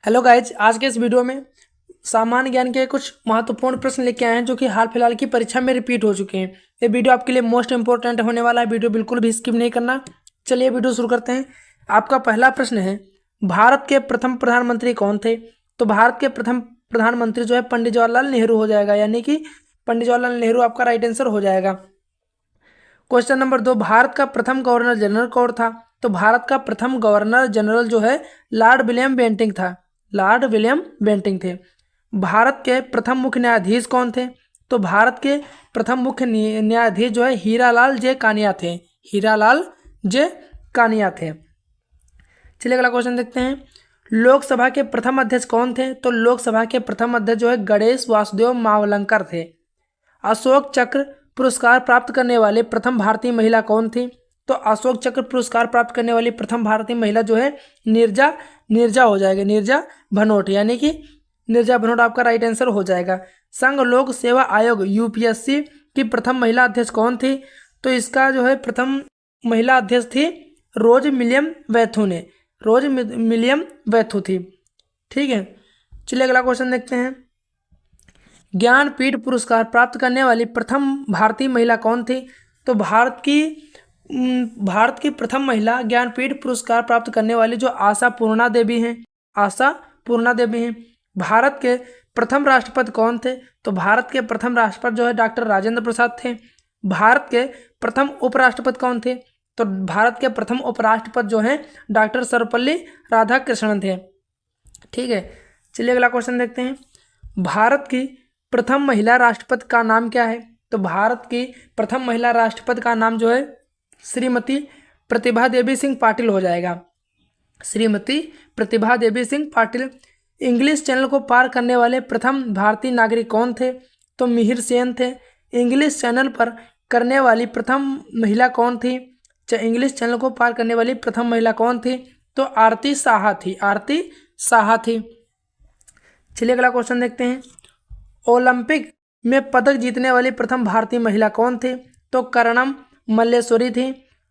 Hello guys, आज के इस वीडियो में सामान्य ज्ञान के कुछ महत्वपूर्ण प्रश्न लेके आए हैं जो कि हाल फिलहाल की परीक्षा में रिपीट हो चुके हैं। ये वीडियो आपके लिए मोस्ट इंपॉर्टेंट होने वाला है। वीडियो बिल्कुल भी स्किप नहीं करना। चलिए वीडियो शुरू करते हैं। आपका पहला प्रश्न है, भारत के प्रथम प्रधानमंत्री कौन थे? तो भारत के प्रथम प्रधानमंत्री जो है पंडित जवाहरलाल नेहरू हो जाएगा, यानी कि पंडित जवाहरलाल नेहरू आपका राइट आंसर हो जाएगा। क्वेश्चन नंबर 2, भारत का प्रथम गवर्नर जनरल कौन था? तो भारत का प्रथम गवर्नर जनरल जो है लॉर्ड विलियम बेंटिंक था। लॉर्ड विलियम बेंटिंक थे। भारत के प्रथम मुख्य न्यायाधीश कौन थे? तो भारत के प्रथम मुख्य न्यायाधीश जो है हीरालाल जे कानिया थे। हीरालाल जे कानिया थे। चलिए अगला क्वेश्चन देखते हैं। लोकसभा के प्रथम अध्यक्ष कौन थे? तो लोकसभा के प्रथम अध्यक्ष जो है गणेश वासुदेव मावलंकर थे। अशोक चक्र पुरस्कार प्राप्त करने वाले प्रथम भारतीय महिला कौन थी? तो अशोक चक्र पुरस्कार प्राप्त करने वाली प्रथम भारतीय महिला जो है नीरजा हो जाएगा। नीरजा भनोट, यानी कि नीरजा भनोट आपका राइट आंसर हो जाएगा। संघ लोक सेवा आयोग यूपीएससी की प्रथम महिला अध्यक्ष कौन थी? तो इसका जो है प्रथम महिला अध्यक्ष थी रोज मिलियम वैथू ने। रोज मिलियम वैथू थी। ठीक है, चलिए अगला क्वेश्चन देखते हैं। ज्ञानपीठ पुरस्कार प्राप्त करने वाली प्रथम भारतीय महिला कौन थी? तो भारत की प्रथम महिला ज्ञानपीठ पुरस्कार प्राप्त करने वाली जो आशा पूर्णा देवी हैं। आशा पूर्णा देवी हैं। भारत के प्रथम राष्ट्रपति कौन थे? तो भारत के प्रथम राष्ट्रपति जो है डॉक्टर राजेंद्र प्रसाद थे। भारत के प्रथम उपराष्ट्रपति कौन थे? तो भारत के प्रथम उपराष्ट्रपति जो हैं डॉक्टर सर्वपल्ली राधाकृष्णन थे। ठीक है, चलिए अगला क्वेश्चन देखते हैं। भारत की प्रथम महिला राष्ट्रपति का नाम क्या है? तो भारत की प्रथम महिला राष्ट्रपति का नाम जो है श्रीमती प्रतिभा देवी सिंह पाटिल हो जाएगा। श्रीमती प्रतिभा देवी सिंह पाटिल। इंग्लिश चैनल को पार करने वाले प्रथम भारतीय नागरिक कौन थे? तो मिहिर सेन थे। इंग्लिश चैनल पर करने वाली प्रथम महिला कौन थी? इंग्लिश चैनल को पार करने वाली प्रथम महिला कौन थी? तो आरती साहा थी। आरती साहा थी। चलिए अगला क्वेश्चन देखते हैं। ओलंपिक में पदक जीतने वाली प्रथम भारतीय महिला कौन थी? तो कर्णम मल्लेश्वरी थी।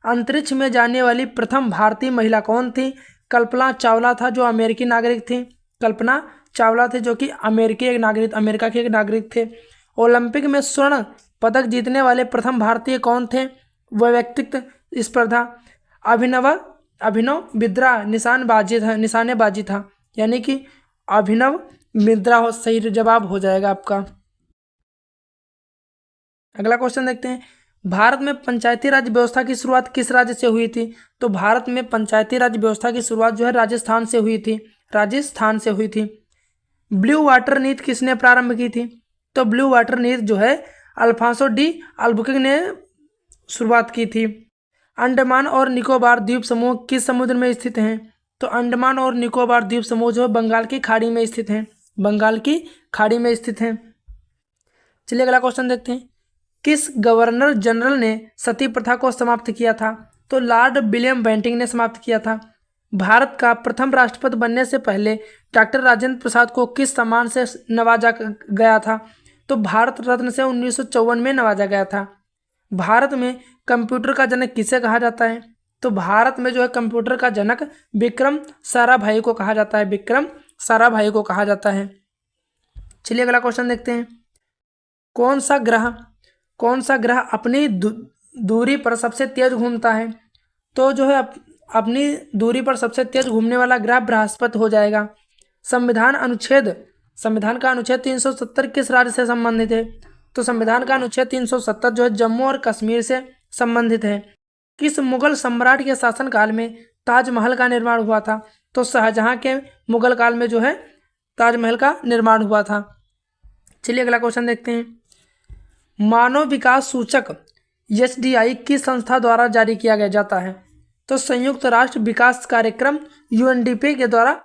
अंतरिक्ष में जाने वाली प्रथम भारतीय महिला कौन थी? कल्पना चावला था, जो अमेरिकी नागरिक थी। कल्पना चावला थे जो कि अमेरिका के एक नागरिक थे। ओलंपिक में स्वर्ण पदक जीतने वाले प्रथम भारतीय कौन थे? वैयक्तिक स्पर्धा अभिनव बिंद्रा निशानेबाजी था, यानी कि अभिनव बिंद्रा सही जवाब हो जाएगा आपका। अगला क्वेश्चन देखते हैं। भारत में पंचायती राज व्यवस्था की शुरुआत किस राज्य से हुई थी? तो भारत में पंचायती राज व्यवस्था की शुरुआत जो है राजस्थान से हुई थी। राजस्थान से हुई थी। ब्लू वाटर नीति किसने प्रारंभ की थी? तो ब्लू वाटर नीति जो है अल्फांसो डी अल्बुकर्क ने शुरुआत की थी। अंडमान और निकोबार द्वीप समूह किस समुद्र में स्थित हैं? तो अंडमान और निकोबार द्वीप समूह जो है बंगाल की खाड़ी में स्थित हैं। बंगाल की खाड़ी में स्थित हैं। चलिए अगला क्वेश्चन देखते हैं। किस गवर्नर जनरल ने सती प्रथा को समाप्त किया था? तो लॉर्ड विलियम बेंटिंक ने समाप्त किया था। भारत का प्रथम राष्ट्रपति बनने से पहले डॉक्टर राजेंद्र प्रसाद को किस सम्मान से नवाजा गया था? तो भारत रत्न से 1954 में नवाजा गया था। भारत में कंप्यूटर का जनक किसे कहा जाता है? तो भारत में जो है कंप्यूटर का जनक विक्रम साराभाई को कहा जाता है। विक्रम साराभाई को कहा जाता है। चलिए अगला क्वेश्चन देखते हैं। कौन सा ग्रह अपनी दूरी पर सबसे तेज घूमता है? तो जो है अपनी दूरी पर सबसे तेज घूमने वाला ग्रह बृहस्पति हो जाएगा। संविधान का अनुच्छेद 370 किस राज्य से संबंधित है? तो संविधान का अनुच्छेद 370 जो है जम्मू और कश्मीर से संबंधित है। किस मुगल सम्राट के शासनकाल में ताजमहल का निर्माण हुआ था? तो शाहजहां के मुगल काल में जो है ताजमहल का निर्माण हुआ था। चलिए अगला क्वेश्चन देखते हैं। मानव विकास सूचक एसडीआई किस संस्था द्वारा जारी किया जाता है? तो संयुक्त राष्ट्र विकास कार्यक्रम यूएनडीपी के द्वारा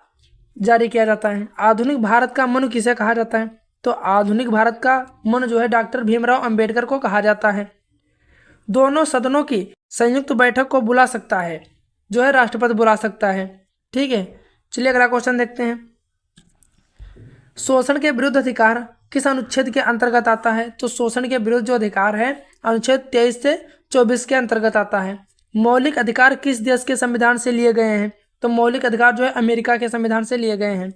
जारी किया जाता है। आधुनिक भारत का मनु किसे कहा जाता है? तो आधुनिक भारत का मनु जो है डॉक्टर भीमराव अंबेडकर को कहा जाता है। दोनों सदनों की संयुक्त बैठक को बुला सकता है जो है राष्ट्रपति बुला सकता है। ठीक है, चलिए अगला क्वेश्चन देखते हैं। शोषण के विरुद्ध अधिकार किस अनुच्छेद के अंतर्गत आता है? तो शोषण के विरुद्ध जो अधिकार है अनुच्छेद 23 से 24 के अंतर्गत आता है। मौलिक अधिकार किस देश के संविधान से लिए गए हैं? तो मौलिक अधिकार जो है अमेरिका के संविधान से लिए गए हैं।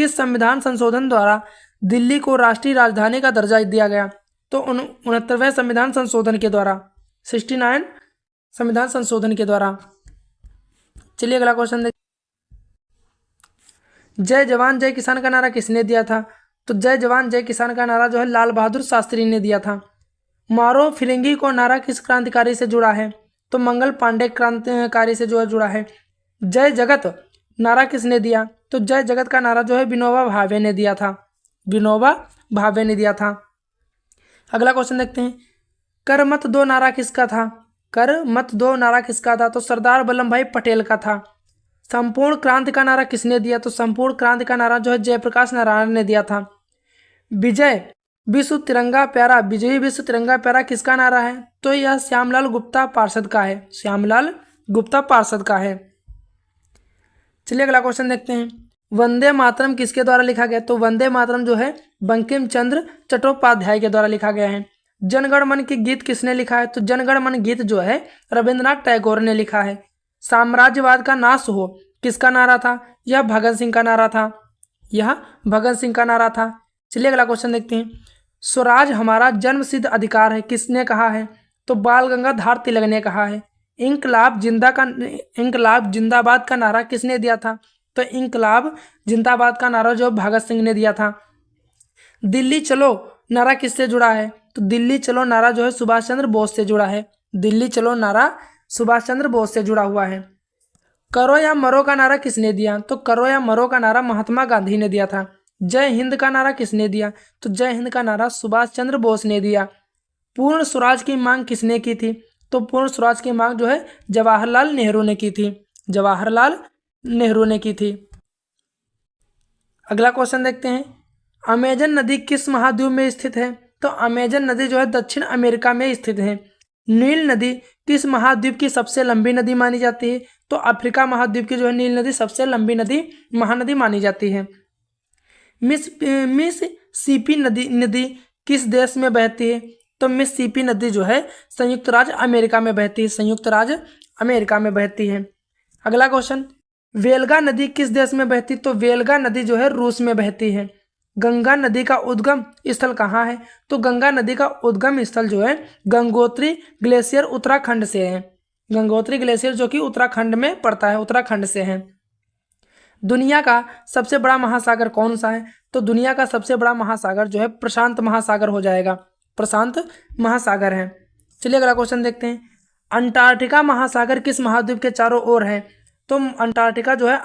किस संविधान संशोधन द्वारा दिल्ली को राष्ट्रीय राजधानी का दर्जा दिया गया? तो 69वें संविधान संशोधन के द्वारा, 69 संविधान संशोधन के द्वारा। चलिए अगला क्वेश्चन देखिए। जय जवान जय किसान का नारा किसने दिया था? तो जय जवान जय किसान का नारा जो है लाल बहादुर शास्त्री ने दिया था। मारो फिरंगी को नारा किस क्रांतिकारी से जुड़ा है? तो मंगल पांडे क्रांतिकारी से जो है जुड़ा है। जय जगत नारा किसने दिया? तो जय जगत का नारा जो है विनोबा भावे ने दिया था, विनोबा भावे ने दिया था। अगला क्वेश्चन देखते हैं। कर मत दो नारा किसका था? कर मत दो नारा किसका था? तो सरदार वल्लभ भाई पटेल का था। संपूर्ण क्रांति का नारा किसने दिया? तो संपूर्ण क्रांति का नारा जो है जयप्रकाश नारायण ने दिया था। विजय विश्व तिरंगा प्यारा, विजयी विश्व तिरंगा प्यारा किसका नारा है? तो यह श्यामलाल गुप्ता पार्षद का है, श्यामलाल गुप्ता पार्षद का है। चलिए अगला क्वेश्चन देखते हैं। वंदे मातरम किसके द्वारा लिखा गया? तो वंदे मातरम जो है बंकिम चंद्र चट्टोपाध्याय के द्वारा लिखा गया है। जनगण मन की गीत किसने लिखा है? तो जनगण मन गीत जो है रविंद्रनाथ टैगोर ने लिखा है। साम्राज्यवाद का नाश हो किसका नारा था? यह भगत सिंह का नारा था, यह भगत सिंह का नारा था। चलिए अगला क्वेश्चन देखते हैं। स्वराज हमारा जन्म सिद्ध अधिकार है किसने कहा है? तो बाल गंगाधर तिलक ने कहा है। इंकलाब जिंदाबाद का नारा किसने दिया था? तो इंकलाब जिंदाबाद का नारा जो भगत सिंह ने दिया था। दिल्ली चलो नारा किससे जुड़ा है? तो दिल्ली चलो नारा जो है सुभाष चंद्र बोस से जुड़ा है। दिल्ली चलो नारा सुभाष चंद्र बोस से जुड़ा हुआ है। करो या मरो का नारा किसने दिया? तो करो या मरो का नारा महात्मा गांधी ने दिया था। जय हिंद का नारा किसने दिया? तो जय हिंद का नारा सुभाष चंद्र बोस ने दिया। पूर्ण स्वराज की मांग किसने की थी? तो पूर्ण स्वराज की मांग जो है जवाहरलाल नेहरू ने की थी, जवाहरलाल नेहरू ने की थी। अगला क्वेश्चन देखते हैं। अमेजन नदी किस महाद्वीप में स्थित है? तो अमेजन नदी जो है दक्षिण अमेरिका में स्थित है। नील नदी किस महाद्वीप की सबसे लंबी नदी मानी जाती है? तो अफ्रीका महाद्वीप की जो है नील नदी सबसे लंबी नदी महानदी मानी जाती है। मिसिसिपी नदी किस देश में बहती है? तो मिसिसिपी नदी जो है संयुक्त राज्य अमेरिका में बहती है, संयुक्त राज्य अमेरिका में बहती है। अगला क्वेश्चन। वेल्गा नदी किस देश में बहती? तो वेल्गा नदी जो है रूस में बहती है। गंगा नदी का उद्गम स्थल कहाँ है? तो गंगा नदी का उद्गम स्थल जो है गंगोत्री ग्लेशियर उत्तराखंड से है। गंगोत्री ग्लेशियर जो कि उत्तराखंड में पड़ता है, उत्तराखंड से है। दुनिया का सबसे बड़ा महासागर कौन सा है? तो दुनिया का सबसे बड़ा महासागर जो है प्रशांत महासागर हो जाएगा, प्रशांत महासागर है। चलिए अगला क्वेश्चन देखते हैं। अंटार्कटिका महासागर किस महाद्वीप के चारों ओर है? तो अंटार्कटिका जो है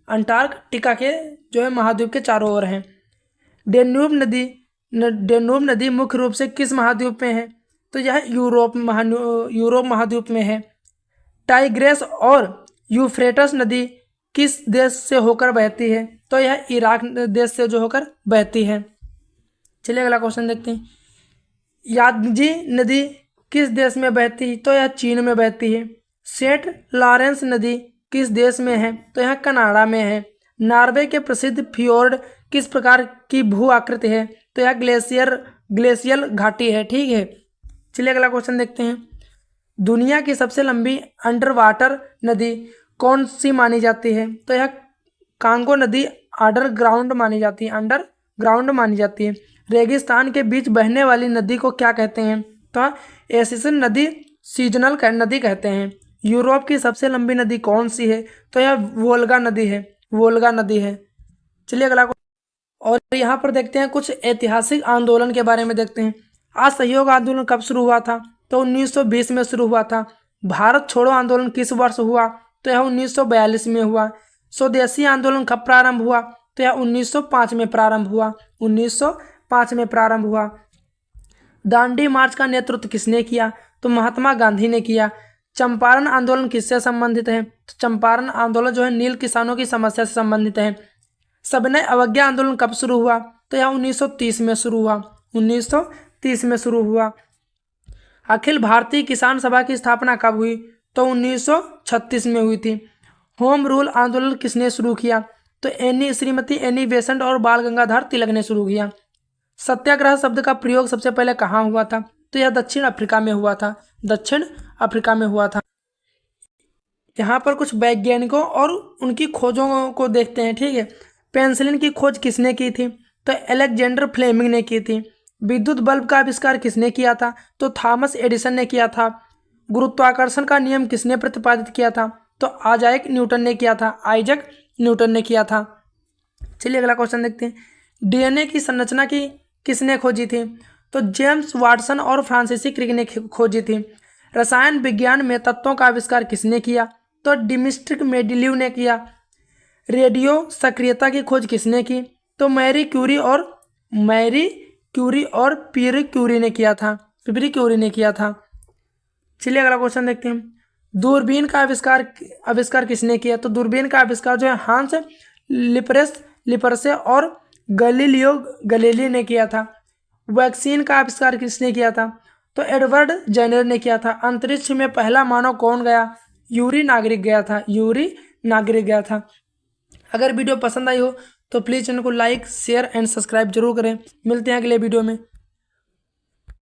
अंटार्कटिका के जो है महाद्वीप के चारों ओर है। डेन्यूब नदी मुख्य रूप से किस महाद्वीप में है? तो यह यूरोप महाद्वीप में है। टाइग्रेस और यूफ्रेटस नदी किस देश से होकर बहती है? तो यह इराक देश से जो होकर बहती है। चलिए अगला क्वेश्चन देखते हैं। यादजी नदी किस देश में बहती है? तो यह चीन में बहती है। सेंट लॉरेंस नदी किस देश में है? तो यह कनाडा में है। नॉर्वे के प्रसिद्ध फियोर्ड किस प्रकार की भू आकृति है? तो यह ग्लेशियल घाटी है, ठीक है। चलिए अगला क्वेश्चन देखते हैं। दुनिया की सबसे लंबी अंडर वाटर नदी कौन सी मानी जाती है? तो यह कांगो नदी अंडरग्राउंड मानी जाती है, अंडरग्राउंड मानी जाती है। रेगिस्तान के बीच बहने वाली नदी को क्या कहते हैं? तो एसिसन नदी सीजनल नदी कहते हैं। यूरोप की सबसे लंबी नदी कौन सी है? तो यह वोल्गा नदी है, वोल्गा नदी है। चलिए अगला और यहाँ पर देखते हैं कुछ ऐतिहासिक आंदोलन के बारे में देखते हैं। असहयोग आंदोलन कब शुरू हुआ था? तो 1920 में शुरू हुआ था। भारत छोड़ो आंदोलन किस वर्ष हुआ? तो यह 1942 में हुआ। स्वदेशी आंदोलन कब प्रारंभ हुआ? तो यह 1905 में प्रारंभ हुआ, 1905 में प्रारंभ हुआ। दांडी मार्च का नेतृत्व किसने किया? तो महात्मा गांधी ने किया। चंपारण आंदोलन किससे संबंधित है? तो चंपारण आंदोलन जो है नील किसानों की समस्या से संबंधित है। सविनय अवज्ञा आंदोलन कब शुरू हुआ? तो यह 1930 में शुरू हुआ, 1930 में शुरू हुआ। अखिल भारतीय किसान सभा की स्थापना कब हुई? तो 1936 में हुई थी। होम रूल आंदोलन किसने शुरू किया? तो श्रीमती एनी बेसेंट और बाल गंगाधर तिलक ने शुरू किया। सत्याग्रह शब्द का प्रयोग सबसे पहले कहाँ हुआ था? तो यह दक्षिण अफ्रीका में हुआ था, दक्षिण अफ्रीका में हुआ था। यहाँ पर कुछ वैज्ञानिकों और उनकी खोजों को देखते हैं, ठीक है। पेंसिलिन की खोज किसने की थी? तो अलेक्जेंडर फ्लेमिंग ने की थी। विद्युत बल्ब का आविष्कार किसने किया था? तो थॉमस एडिसन ने किया था। गुरुत्वाकर्षण का नियम किसने प्रतिपादित किया था? तो आइजैक न्यूटन ने किया था। आइजैक न्यूटन ने किया था। चलिए अगला क्वेश्चन देखते हैं। डीएनए की संरचना की किसने खोजी थी? तो जेम्स वाटसन और फ्रांसीसी क्रिक ने खोजी थी। रसायन विज्ञान में तत्वों का आविष्कार किसने किया? तो डिमिस्ट्रिक मेंडेलीव ने किया। रेडियो सक्रियता की खोज किसने की? तो मैरी क्यूरी और पीरी क्यूरी ने किया था। चलिए अगला क्वेश्चन देखते हैं। दूरबीन का आविष्कार किसने किया? तो दूरबीन का आविष्कार जो है हांस लिपरसे और गैलीलियो गैलीली ने किया था। वैक्सीन का आविष्कार किसने किया था? तो एडवर्ड जेनर ने किया था। अंतरिक्ष में पहला मानव कौन गया? यूरी नागरिक गया था। अगर वीडियो पसंद आई हो तो प्लीज़ चैनल को लाइक शेयर एंड सब्सक्राइब जरूर करें। मिलते हैं अगले वीडियो में।